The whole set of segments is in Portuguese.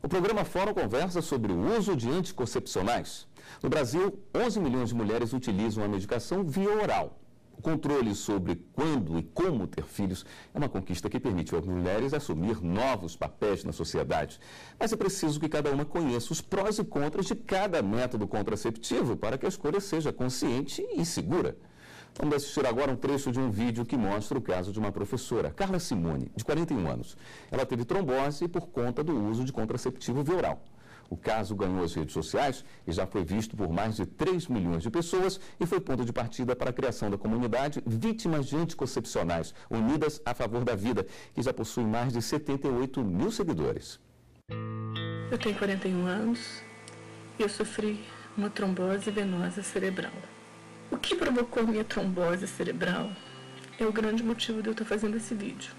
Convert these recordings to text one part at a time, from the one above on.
O programa Fórum conversa sobre o uso de anticoncepcionais. No Brasil, 11 milhões de mulheres utilizam a medicação via oral. O controle sobre quando e como ter filhos é uma conquista que permite às mulheres assumir novos papéis na sociedade. Mas é preciso que cada uma conheça os prós e contras de cada método contraceptivo para que a escolha seja consciente e segura. Vamos assistir agora um trecho de um vídeo que mostra o caso de uma professora, Carla Simone, de 41 anos. Ela teve trombose por conta do uso de contraceptivo via oral. O caso ganhou as redes sociais e já foi visto por mais de 3 milhões de pessoas e foi ponto de partida para a criação da comunidade Vítimas de Anticoncepcionais, Unidas a Favor da Vida, que já possui mais de 78 mil seguidores. Eu tenho 41 anos e eu sofri uma trombose venosa cerebral. O que provocou minha trombose cerebral é o grande motivo de eu estar fazendo esse vídeo,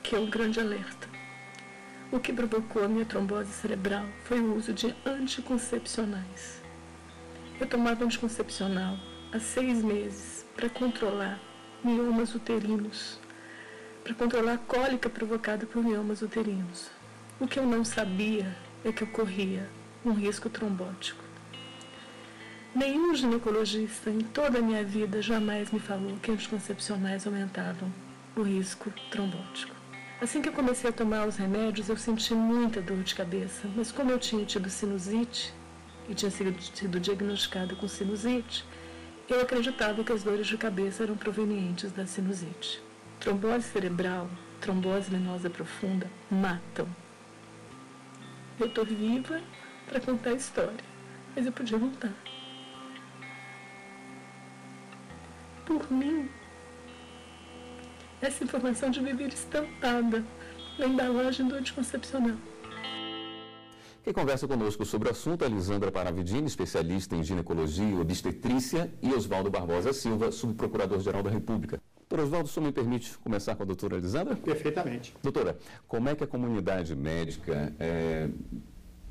que é o grande alerta. O que provocou a minha trombose cerebral foi o uso de anticoncepcionais. Eu tomava anticoncepcional há 6 meses para controlar miomas uterinos, para controlar a cólica provocada por miomas uterinos. O que eu não sabia é que eu corria um risco trombótico. Nenhum ginecologista em toda a minha vida jamais me falou que anticoncepcionais aumentavam o risco trombótico. Assim que eu comecei a tomar os remédios, eu senti muita dor de cabeça, mas como eu tinha tido sinusite e tinha sido diagnosticada com sinusite, eu acreditava que as dores de cabeça eram provenientes da sinusite. Trombose cerebral, trombose venosa profunda matam. Eu estou viva para contar a história, mas eu podia voltar. Por mim, essa informação devia vir estampada na embalagem do anticoncepcional. Quem conversa conosco sobre o assunto é Lisandra Paravidini, especialista em ginecologia e obstetrícia, e Oswaldo Barbosa Silva, subprocurador-geral da República. Doutor Oswaldo, o senhor me permite começar com a doutora Lisandra? Perfeitamente. Doutora, como é que a comunidade médica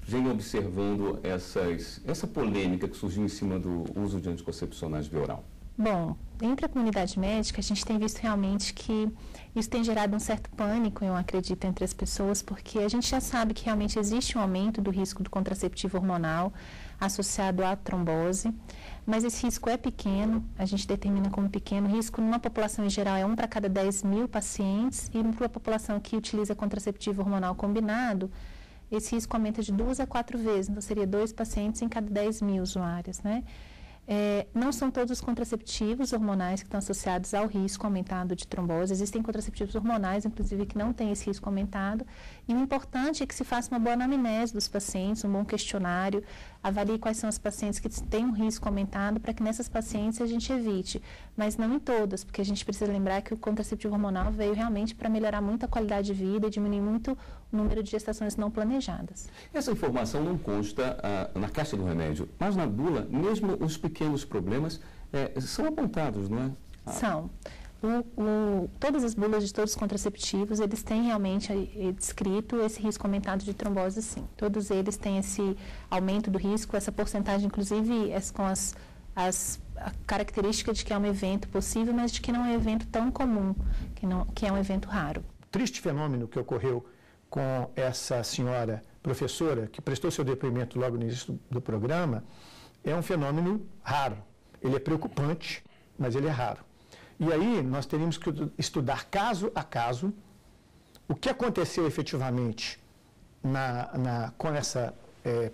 vem observando essa polêmica que surgiu em cima do uso de anticoncepcionais via oral? Bom, entre a comunidade médica, a gente tem visto realmente que isso tem gerado um certo pânico, eu acredito, entre as pessoas, porque a gente já sabe que realmente existe um aumento do risco do contraceptivo hormonal associado à trombose, mas esse risco é pequeno, a gente determina como pequeno. O risco numa população em geral é 1 para cada 10 mil pacientes, e para a população que utiliza contraceptivo hormonal combinado, esse risco aumenta de 2 a 4 vezes, então seria 2 pacientes em cada 10 mil usuários, né? Não são todos os contraceptivos hormonais que estão associados ao risco aumentado de trombose. Existem contraceptivos hormonais, inclusive, que não têm esse risco aumentado. E o importante é que se faça uma boa anamnese dos pacientes, um bom questionário, avalie quais são os pacientes que têm um risco aumentado, para que nessas pacientes a gente evite. Mas não em todas, porque a gente precisa lembrar que o contraceptivo hormonal veio realmente para melhorar muito a qualidade de vida e diminuir muito o número de gestações não planejadas. Essa informação não consta na caixa do remédio, mas na bula, mesmo os pequenos problemas são apontados, não é? São. Todas as bulas de todos os contraceptivos, eles têm realmente descrito esse risco aumentado de trombose, sim. Todos eles têm esse aumento do risco, essa porcentagem, inclusive, com a característica de que é um evento possível, mas de que não é um evento tão comum, que é um evento raro. Triste fenômeno que ocorreu com essa senhora professora, que prestou seu depoimento logo no início do programa, é um fenômeno raro. Ele é preocupante, mas ele é raro. E aí nós teríamos que estudar caso a caso o que aconteceu efetivamente com essa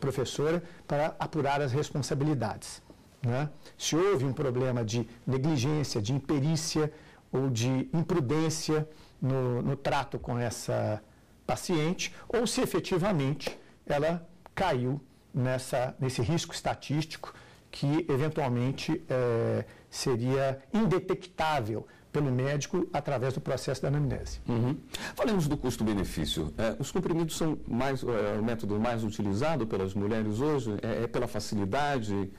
professora para apurar as responsabilidades, né? Se houve um problema de negligência, de imperícia ou de imprudência no trato com essa paciente, ou se efetivamente ela caiu nesse risco estatístico que eventualmente seria indetectável pelo médico através do processo da anamnese. Falemos do custo-benefício. Os comprimidos são o método mais utilizado pelas mulheres hoje? É pela facilidade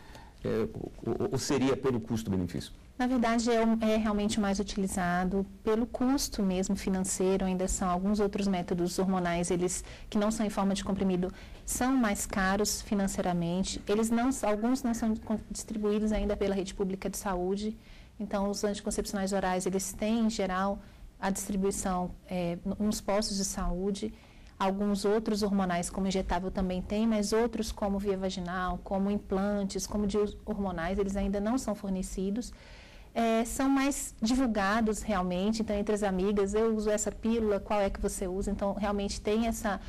ou seria pelo custo-benefício? Na verdade, é realmente o mais utilizado pelo custo mesmo financeiro. Ainda são alguns outros métodos hormonais, que não são em forma de comprimido, são mais caros financeiramente. Alguns não são distribuídos ainda pela rede pública de saúde. Então, os anticoncepcionais orais, eles têm, em geral, a distribuição nos postos de saúde. Alguns outros hormonais, como injetável, também tem, mas outros, como via vaginal, como implantes, como de hormonais, eles ainda não são fornecidos. São mais divulgados realmente, então entre as amigas, eu uso essa pílula, qual é que você usa? Então realmente tem essa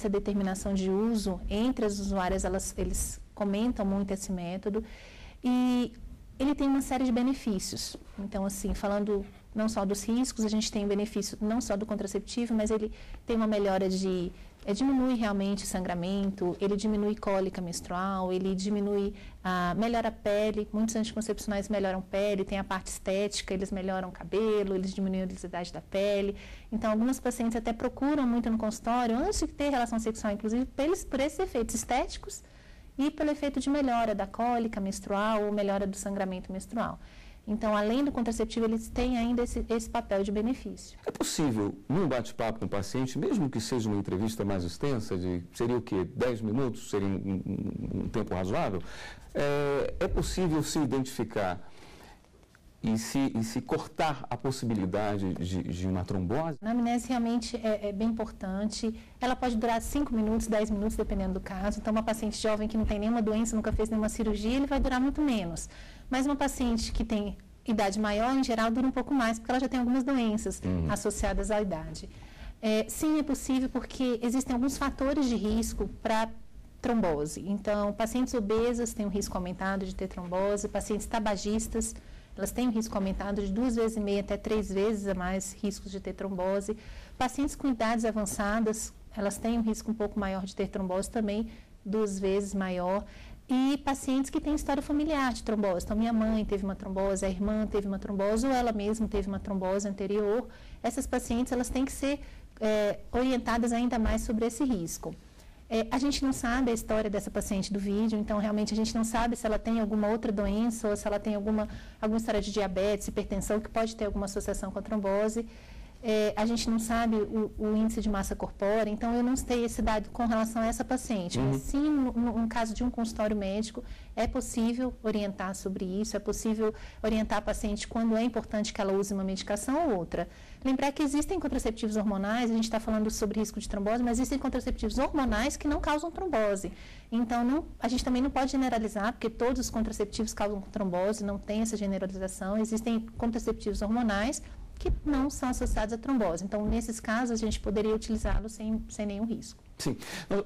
determinação de uso entre as usuárias, eles comentam muito esse método e ele tem uma série de benefícios. Então assim, falando não só dos riscos, a gente tem o benefício não só do contraceptivo, mas ele tem uma melhora diminui realmente o sangramento, ele diminui cólica menstrual, ele melhora a pele, muitos anticoncepcionais melhoram a pele, tem a parte estética, eles melhoram o cabelo, eles diminuem a oleosidade da pele. Então, algumas pacientes até procuram muito no consultório, antes de ter relação sexual, inclusive, por esses efeitos estéticos e pelo efeito de melhora da cólica menstrual ou melhora do sangramento menstrual. Então, além do contraceptivo, eles têm ainda esse papel de benefício. É possível, num bate-papo com o paciente, mesmo que seja uma entrevista mais extensa, seria o quê? 10 minutos? Seria um tempo razoável? É possível se identificar e se cortar a possibilidade de uma trombose? A anamnese realmente é bem importante. Ela pode durar 5 minutos, 10 minutos, dependendo do caso. Então, uma paciente jovem que não tem nenhuma doença, nunca fez nenhuma cirurgia, ele vai durar muito menos. Mas uma paciente que tem idade maior, em geral, dura um pouco mais, porque ela já tem algumas doenças associadas à idade. Sim, é possível, porque existem alguns fatores de risco para trombose. Então, pacientes obesas têm um risco aumentado de ter trombose, pacientes tabagistas, elas têm um risco aumentado de 2,5 vezes até 3 vezes a mais riscos de ter trombose. Pacientes com idades avançadas, elas têm um risco um pouco maior de ter trombose também, 2 vezes maior. E pacientes que têm história familiar de trombose. Então, minha mãe teve uma trombose, a irmã teve uma trombose, ou ela mesma teve uma trombose anterior. Essas pacientes, elas têm que ser orientadas ainda mais sobre esse risco. A gente não sabe a história dessa paciente do vídeo, então, realmente, a gente não sabe se ela tem alguma outra doença ou se ela tem alguma história de diabetes, hipertensão, que pode ter alguma associação com a trombose. A gente não sabe o índice de massa corpórea, então eu não sei esse dado com relação a essa paciente. Mas sim, no caso de um consultório médico, é possível orientar sobre isso, é possível orientar a paciente quando é importante que ela use uma medicação ou outra. Lembrar que existem contraceptivos hormonais, a gente está falando sobre risco de trombose, mas existem contraceptivos hormonais que não causam trombose. Então, a gente também não pode generalizar, porque todos os contraceptivos causam trombose, não tem essa generalização. Existem contraceptivos hormonais que não são associados à trombose. Então, nesses casos, a gente poderia utilizá-los sem nenhum risco. Sim.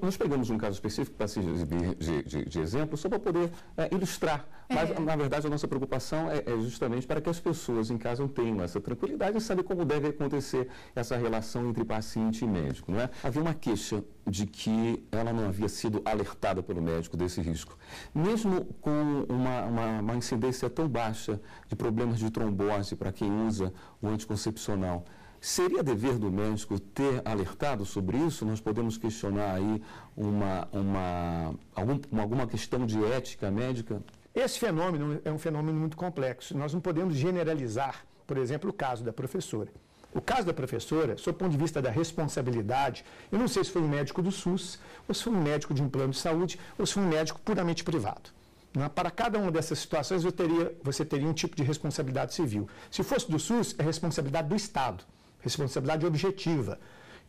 Nós pegamos um caso específico para se exibir de exemplo, só para poder ilustrar. Mas, na verdade, a nossa preocupação é justamente para que as pessoas em casa tenham essa tranquilidade e saber como deve acontecer essa relação entre paciente e médico, não é? Havia uma queixa de que ela não havia sido alertada pelo médico desse risco. Mesmo com uma incidência tão baixa de problemas de trombose para quem usa o anticoncepcional, seria dever do médico ter alertado sobre isso? Nós podemos questionar aí alguma questão de ética médica? Esse fenômeno é um fenômeno muito complexo. Nós não podemos generalizar, por exemplo, o caso da professora. O caso da professora, sob o ponto de vista da responsabilidade, eu não sei se foi um médico do SUS, ou se foi um médico de um plano de saúde, ou se foi um médico puramente privado. Para cada uma dessas situações, você teria um tipo de responsabilidade civil. Se fosse do SUS, é responsabilidade do Estado. Responsabilidade objetiva.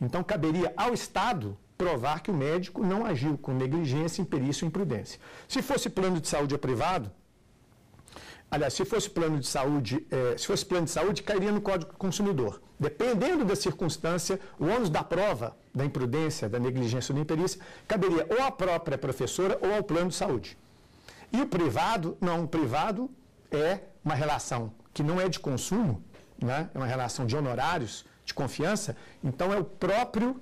Então, caberia ao Estado provar que o médico não agiu com negligência, imperícia ou imprudência. Se fosse plano de saúde ou privado, aliás, se fosse plano de saúde, cairia no Código do Consumidor. Dependendo da circunstância, o ônus da prova, da imprudência, da negligência ou da imperícia, caberia ou à própria professora ou ao plano de saúde. E o privado, não, o privado é uma relação que não é de consumo, né? É uma relação de honorários, de confiança, então é o próprio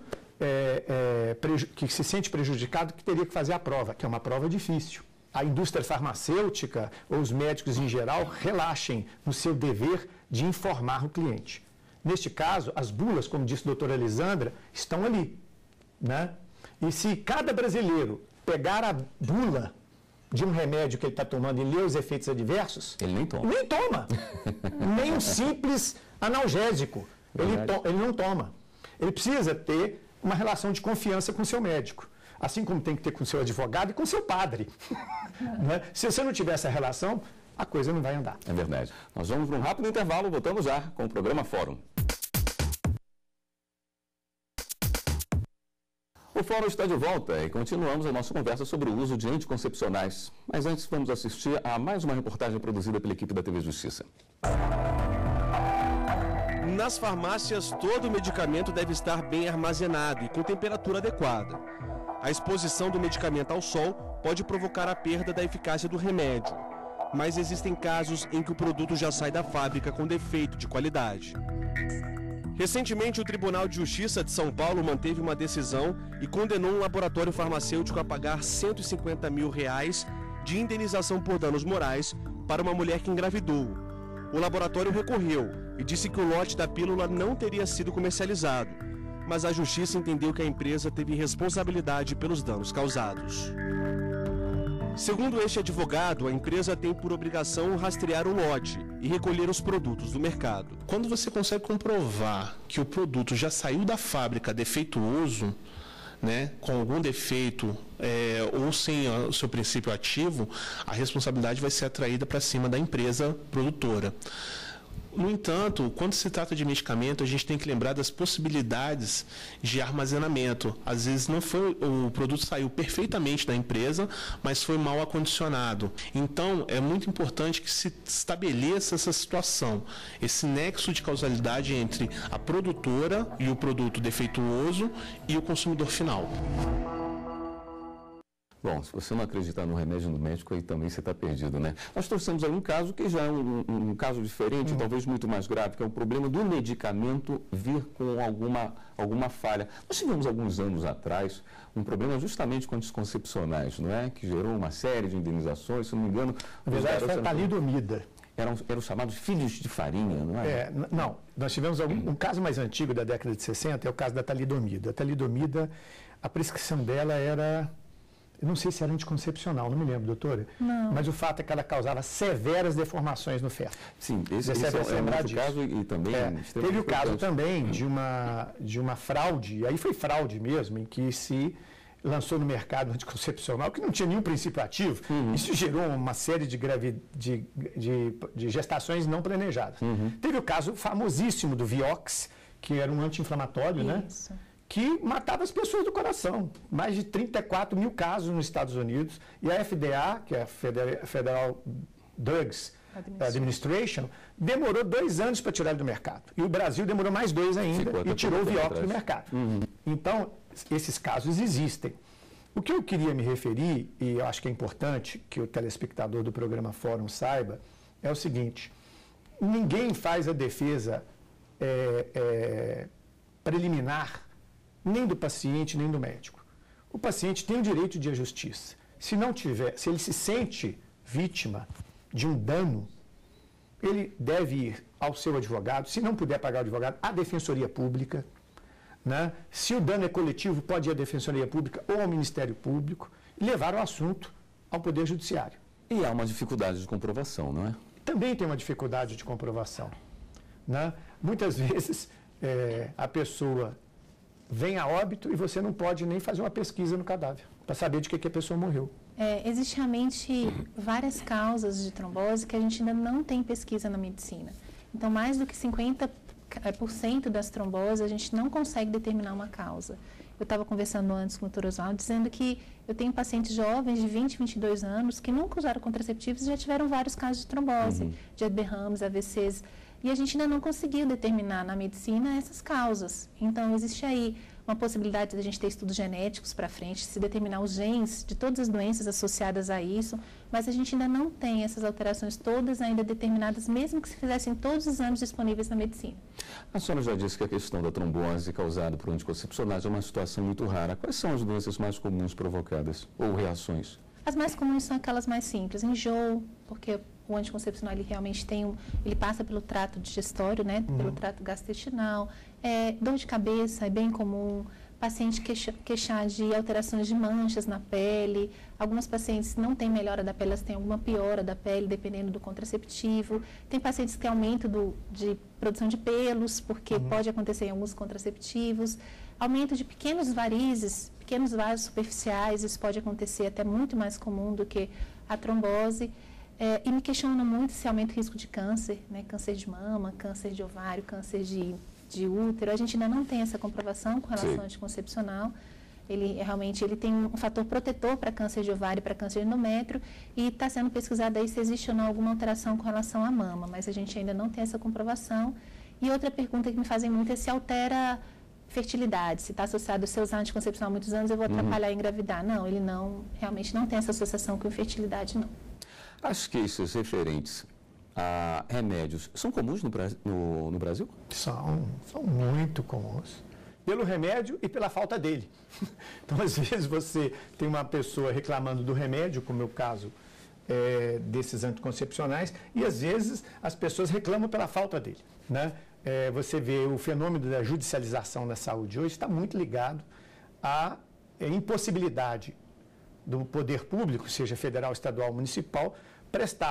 que se sente prejudicado que teria que fazer a prova, que é uma prova difícil. A indústria farmacêutica ou os médicos em geral relaxem no seu dever de informar o cliente. Neste caso, as bulas, como disse a doutora Elisandra, estão ali, né? E se cada brasileiro pegar a bula de um remédio que ele está tomando e ler os efeitos adversos... Ele nem toma. Nem toma. Nem um simples analgésico. Ele não toma. Ele precisa ter uma relação de confiança com o seu médico. Assim como tem que ter com o seu advogado e com o seu padre. Né? Se você não tiver essa relação, a coisa não vai andar. É verdade. Nós vamos para um rápido intervalo, voltamos já com o programa Fórum. O Fórum está de volta e continuamos a nossa conversa sobre o uso de anticoncepcionais. Mas antes vamos assistir a mais uma reportagem produzida pela equipe da TV Justiça. Nas farmácias, todo medicamento deve estar bem armazenado e com temperatura adequada. A exposição do medicamento ao sol pode provocar a perda da eficácia do remédio. Mas existem casos em que o produto já sai da fábrica com defeito de qualidade. Recentemente, o Tribunal de Justiça de São Paulo manteve uma decisão e condenou um laboratório farmacêutico a pagar R$150 mil de indenização por danos morais para uma mulher que engravidou. O laboratório recorreu e disse que o lote da pílula não teria sido comercializado, mas a Justiça entendeu que a empresa teve responsabilidade pelos danos causados. Segundo este advogado, a empresa tem por obrigação rastrear o lote e recolher os produtos do mercado. Quando você consegue comprovar que o produto já saiu da fábrica defeituoso, né, com algum defeito ou sem o seu princípio ativo, a responsabilidade vai ser atraída para cima da empresa produtora. No entanto, quando se trata de medicamento, a gente tem que lembrar das possibilidades de armazenamento. Às vezes o produto saiu perfeitamente da empresa, mas foi mal acondicionado. Então, é muito importante que se estabeleça essa situação, esse nexo de causalidade entre a produtora e o produto defeituoso e o consumidor final. Bom, se você não acreditar no remédio do médico, aí também você está perdido, né? Nós trouxemos aí um caso que já é um caso diferente, talvez muito mais grave, que é o problema do medicamento vir com alguma falha. Nós tivemos alguns anos atrás um problema justamente com anticoncepcionais, não é? Que gerou uma série de indenizações, se não me engano... Na verdade, foi a talidomida. Eram os chamados filhos de farinha, não é? Não, nós tivemos um caso mais antigo da década de 60, é o caso da talidomida. A talidomida, a prescrição dela era... Eu não sei se era anticoncepcional, não me lembro, doutora. Não. Mas o fato é que ela causava severas deformações no feto. Sim, esse é um caso e também... Teve o caso também de uma fraude, e aí foi fraude mesmo, em que se lançou no mercado anticoncepcional, que não tinha nenhum princípio ativo. Isso gerou uma série de gestações não planejadas. Teve o caso famosíssimo do Vioxx, que era um anti-inflamatório, né? Que matava as pessoas do coração. Mais de 34 mil casos nos Estados Unidos. E a FDA, que é a Federal Drugs Administration, demorou 2 anos para tirar ele do mercado. E o Brasil demorou mais 2 ainda e tirou o Vioxx do mercado. Então, esses casos existem. O que eu queria me referir, e eu acho que é importante que o telespectador do programa Fórum saiba, é o seguinte: ninguém faz a defesa preliminar nem do paciente, nem do médico. O paciente tem o direito de ir à justiça. Se não tiver, se ele se sente vítima de um dano, ele deve ir ao seu advogado. Se não puder pagar o advogado, à Defensoria Pública, né? Se o dano é coletivo, pode ir à Defensoria Pública ou ao Ministério Público e levar o assunto ao Poder Judiciário. E há uma dificuldade de comprovação, não é? Também tem uma dificuldade de comprovação, né? Muitas vezes a pessoa vem a óbito e você não pode nem fazer uma pesquisa no cadáver para saber de que a pessoa morreu. Existem realmente várias causas de trombose que a gente ainda não tem pesquisa na medicina. Então, mais do que 50% das tromboses a gente não consegue determinar uma causa. Eu estava conversando antes com o Dr. Oswaldo, dizendo que eu tenho pacientes jovens de 20, 22 anos que nunca usaram contraceptivos e já tiveram vários casos de trombose, de derrames, AVCs. E a gente ainda não conseguiu determinar na medicina essas causas. Então, existe aí uma possibilidade de a gente ter estudos genéticos para frente, se determinar os genes de todas as doenças associadas a isso, mas a gente ainda não tem essas alterações todas ainda determinadas, mesmo que se fizessem todos os exames disponíveis na medicina. A senhora já disse que a questão da trombose causada por anticoncepcionais é uma situação muito rara. Quais são as doenças mais comuns provocadas ou reações? As mais comuns são aquelas mais simples, enjoo, porque o anticoncepcional ele realmente ele passa pelo trato digestório, né, pelo trato gastrointestinal, dor de cabeça é bem comum, paciente queixar de alterações de manchas na pele, algumas pacientes não têm melhora da pele, elas têm alguma piora da pele, dependendo do contraceptivo, tem pacientes que têm aumento de produção de pelos, porque pode acontecer em alguns contraceptivos, aumento de pequenos varizes, pequenos vasos superficiais, isso pode acontecer até muito mais comum do que a trombose. E me questionam muito se aumenta o risco de câncer, né? Câncer de mama, câncer de ovário, câncer de útero. A gente ainda não tem essa comprovação com relação ao anticoncepcional. Ele tem um fator protetor para câncer de ovário e para câncer de endométrio, e está sendo pesquisado aí se existe ou não alguma alteração com relação à mama, mas a gente ainda não tem essa comprovação. E outra pergunta que me fazem muito é se altera fertilidade, se está associado, se eu usar anticoncepcional há muitos anos, eu vou atrapalhar em engravidar. Não, ele não, realmente não tem essa associação com fertilidade, não. As queixas referentes a remédios são comuns no Brasil? São muito comuns. Pelo remédio e pela falta dele. Então, às vezes, você tem uma pessoa reclamando do remédio, como é o caso desses anticoncepcionais, e às vezes as pessoas reclamam pela falta dele, né? Você vê o fenômeno da judicialização da saúde hoje está muito ligado à impossibilidade do poder público, seja federal, estadual, municipal,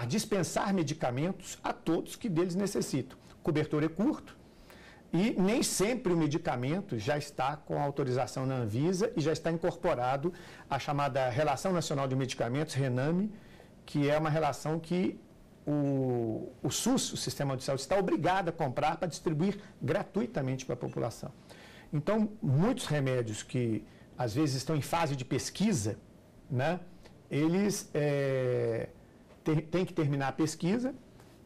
dispensar medicamentos a todos que deles necessitam. O cobertor é curto e nem sempre o medicamento já está com autorização na Anvisa e já está incorporado à chamada Relação Nacional de Medicamentos, RENAME, que é uma relação que o SUS, o Sistema de Saúde, está obrigado a comprar para distribuir gratuitamente para a população. Então, muitos remédios que às vezes estão em fase de pesquisa, né, eles têm que terminar a pesquisa,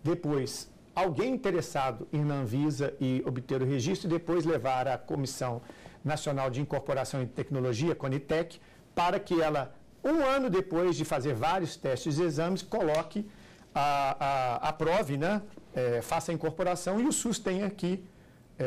depois alguém interessado em ir na Anvisa e obter o registro, e depois levar à Comissão Nacional de Incorporação e Tecnologia, CONITEC, para que ela, um ano depois de fazer vários testes e exames, coloque aprove, né, faça a incorporação e o SUS tenha que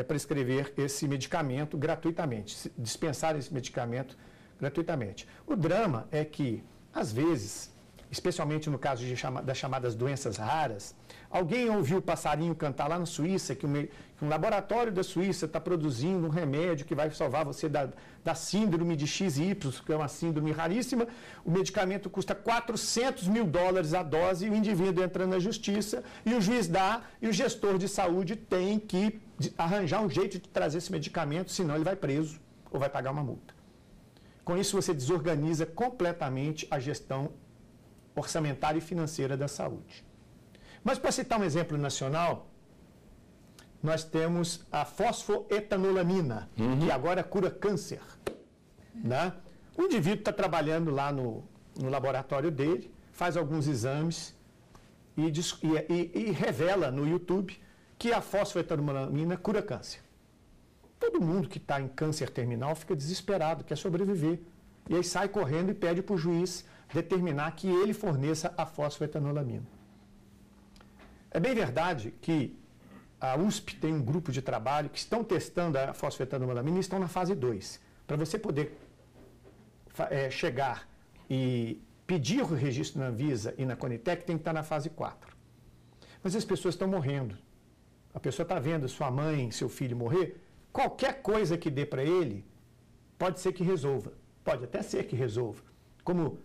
prescrever esse medicamento gratuitamente, dispensar esse medicamento gratuitamente. O drama é que, às vezes, especialmente no caso das chamadas doenças raras, alguém ouviu o passarinho cantar lá na Suíça, que um laboratório da Suíça está produzindo um remédio que vai salvar você da síndrome de XY, que é uma síndrome raríssima. O medicamento custa $400 mil a dose, e o indivíduo entra na justiça, e o juiz dá, e o gestor de saúde tem que arranjar um jeito de trazer esse medicamento, senão ele vai preso ou vai pagar uma multa. Com isso, você desorganiza completamente a gestão orçamentária e financeira da saúde. Mas, para citar um exemplo nacional, nós temos a fosfoetanolamina, que agora cura câncer, né? O indivíduo está trabalhando lá no laboratório dele, faz alguns exames e revela no YouTube que a fosfoetanolamina cura câncer. Todo mundo que está em câncer terminal fica desesperado, quer sobreviver. E aí sai correndo e pede para o juiz determinar que ele forneça a fosfoetanolamina. É bem verdade que a USP tem um grupo de trabalho que estão testando a fosfoetanolamina e estão na fase 2. Para você poder chegar e pedir o registro na Anvisa e na Conitec, tem que estar na fase 4. Mas as pessoas estão morrendo. A pessoa está vendo sua mãe, seu filho morrer, qualquer coisa que dê para ele, pode ser que resolva. Pode até ser que resolva. Como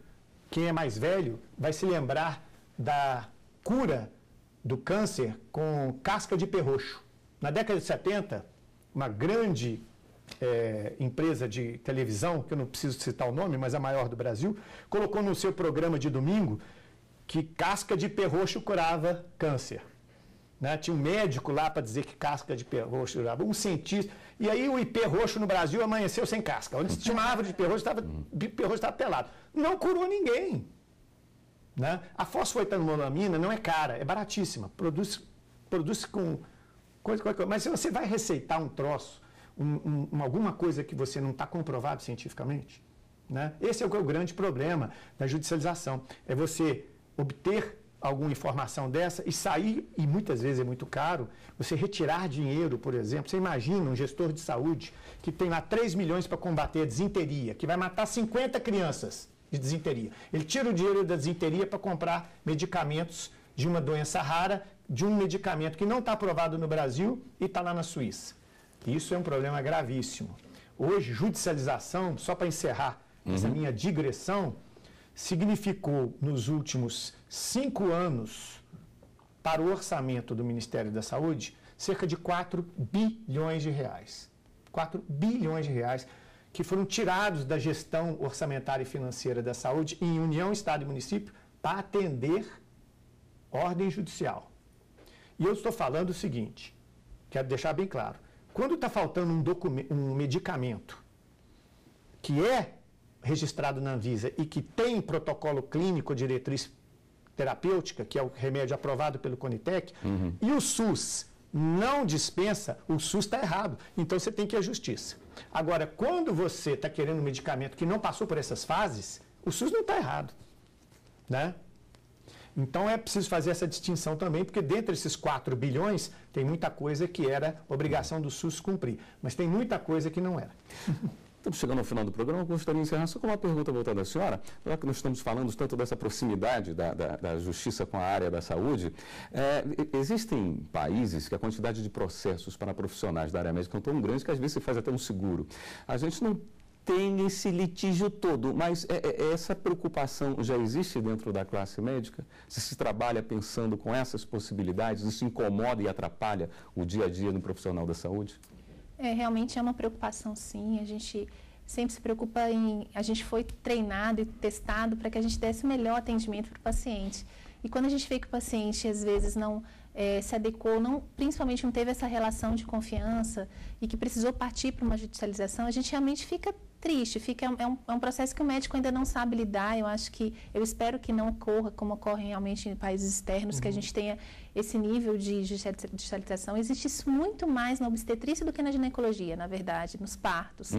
quem é mais velho vai se lembrar da cura do câncer com casca de perroxo. Na década de 70, uma grande empresa de televisão, que eu não preciso citar o nome, mas a maior do Brasil, colocou no seu programa de domingo que casca de perroxo curava câncer. Né? Tinha um médico lá para dizer que casca de perroxo curava, um cientista. E aí o ipê roxo no Brasil amanheceu sem casca. Onde tinha uma árvore de perroxo, estava pelado. Não curou ninguém. Né? A fosfoetanolamina não é cara, é baratíssima. Produz com coisa. Mas se você vai receitar um troço, alguma coisa que você não está comprovado cientificamente, né? Esse é o grande problema da judicialização. É você obter alguma informação dessa e sair, e muitas vezes é muito caro, você retirar dinheiro, por exemplo. Você imagina um gestor de saúde que tem lá 3 milhões para combater a disenteria, que vai matar 50 crianças de disenteria. Ele tira o dinheiro da disenteria para comprar medicamentos de uma doença rara, de um medicamento que não está aprovado no Brasil e está lá na Suíça. Isso é um problema gravíssimo. Hoje, judicialização, só para encerrar essa minha digressão, significou nos últimos 5 anos para o orçamento do Ministério da Saúde cerca de 4 bilhões de reais. 4 bilhões de reais que foram tirados da gestão orçamentária e financeira da saúde em União, Estado e Município para atender ordem judicial. E eu estou falando o seguinte, quero deixar bem claro, quando está faltando um medicamento que é registrado na Anvisa e que tem protocolo clínico, diretriz terapêutica, que é o remédio aprovado pelo Conitec, e o SUS não dispensa, o SUS está errado. Então você tem que ir à justiça. Agora, quando você está querendo um medicamento que não passou por essas fases, o SUS não está errado, né? Então é preciso fazer essa distinção também, porque dentro desses 4 bilhões tem muita coisa que era obrigação do SUS cumprir, mas tem muita coisa que não era. Estamos chegando ao final do programa, eu gostaria de encerrar só com uma pergunta voltada à senhora, já que nós estamos falando tanto dessa proximidade da justiça com a área da saúde. Existem países que a quantidade de processos para profissionais da área médica é tão grande que às vezes se faz até um seguro. A gente não tem esse litígio todo, mas essa preocupação já existe dentro da classe médica? Se trabalha pensando com essas possibilidades, isso incomoda e atrapalha o dia a dia do profissional da saúde? Realmente é uma preocupação, sim. A gente sempre se preocupa em... A gente foi treinado e testado para que a gente desse o melhor atendimento para o paciente. E quando a gente vê que o paciente, às vezes, não se adequou, principalmente não teve essa relação de confiança e que precisou partir para uma judicialização, a gente realmente fica triste. É um processo que o médico ainda não sabe lidar. Eu espero que não ocorra como ocorre realmente em países externos, que a gente tenha esse nível de judicialização. Existe isso muito mais na obstetrícia do que na ginecologia, na verdade, nos partos.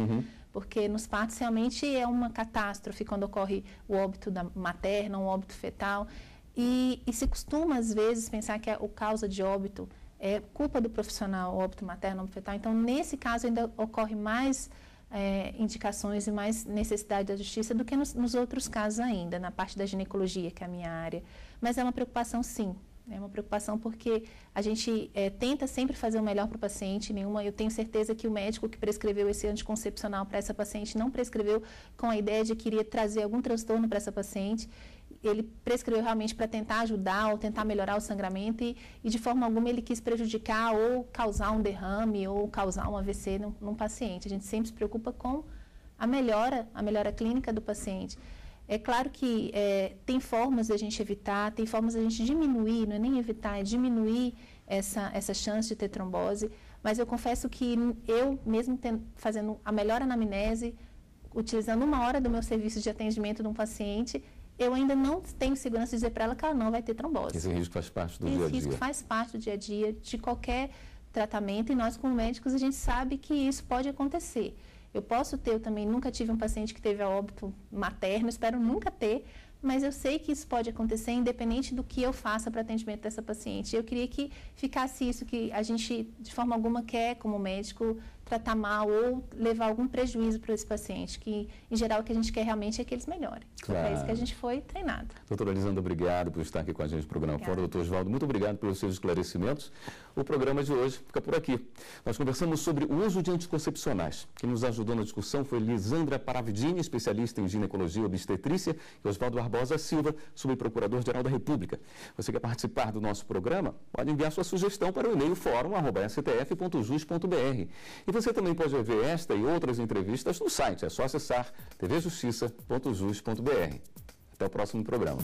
Porque nos partos realmente é uma catástrofe quando ocorre o óbito da materna, um óbito fetal. E se costuma, às vezes, pensar que a causa de óbito é culpa do profissional, óbito materno, óbito fetal. Então, nesse caso, ainda ocorre mais indicações e mais necessidade da justiça do que nos outros casos ainda, na parte da ginecologia, que é a minha área. Mas é uma preocupação, sim. É uma preocupação porque a gente tenta sempre fazer o melhor para o paciente. Eu tenho certeza que o médico que prescreveu esse anticoncepcional para essa paciente não prescreveu com a ideia de que iria trazer algum transtorno para essa paciente. Ele prescreveu realmente para tentar ajudar ou tentar melhorar o sangramento e de forma alguma ele quis prejudicar ou causar um derrame ou causar um AVC num paciente. A gente sempre se preocupa com a melhora clínica do paciente. É claro que tem formas de a gente evitar, tem formas de a gente diminuir, não é nem evitar, é diminuir essa chance de ter trombose, mas eu confesso que eu, mesmo fazendo a melhor anamnese, utilizando 1 hora do meu serviço de atendimento de um paciente, eu ainda não tenho segurança de dizer para ela que ela não vai ter trombose. Esse risco faz parte do dia a dia. Esse risco faz parte do dia a dia de qualquer tratamento e nós, como médicos, a gente sabe que isso pode acontecer. Eu também nunca tive um paciente que teve óbito materno, espero nunca ter, mas eu sei que isso pode acontecer independente do que eu faça para atendimento dessa paciente. Eu queria que ficasse isso, que a gente, de forma alguma, quer, como médico, tratar mal ou levar algum prejuízo para esse paciente, que, em geral, o que a gente quer realmente é que eles melhorem. Claro. É isso que a gente foi treinado. Doutora Lisandra, obrigado por estar aqui com a gente no programa Fora. Doutor Oswaldo, muito obrigado pelos seus esclarecimentos. O programa de hoje fica por aqui. Nós conversamos sobre o uso de anticoncepcionais. Quem nos ajudou na discussão foi Lisandra Paravidini, especialista em ginecologia e obstetrícia, e Oswaldo Barbosa Silva, subprocurador-geral da República. Você quer participar do nosso programa? Pode enviar sua sugestão para o e-mail forum@stf.jus.br. E você também pode ver esta e outras entrevistas no site. É só acessar tvjustiça.jus.br. Até o próximo programa.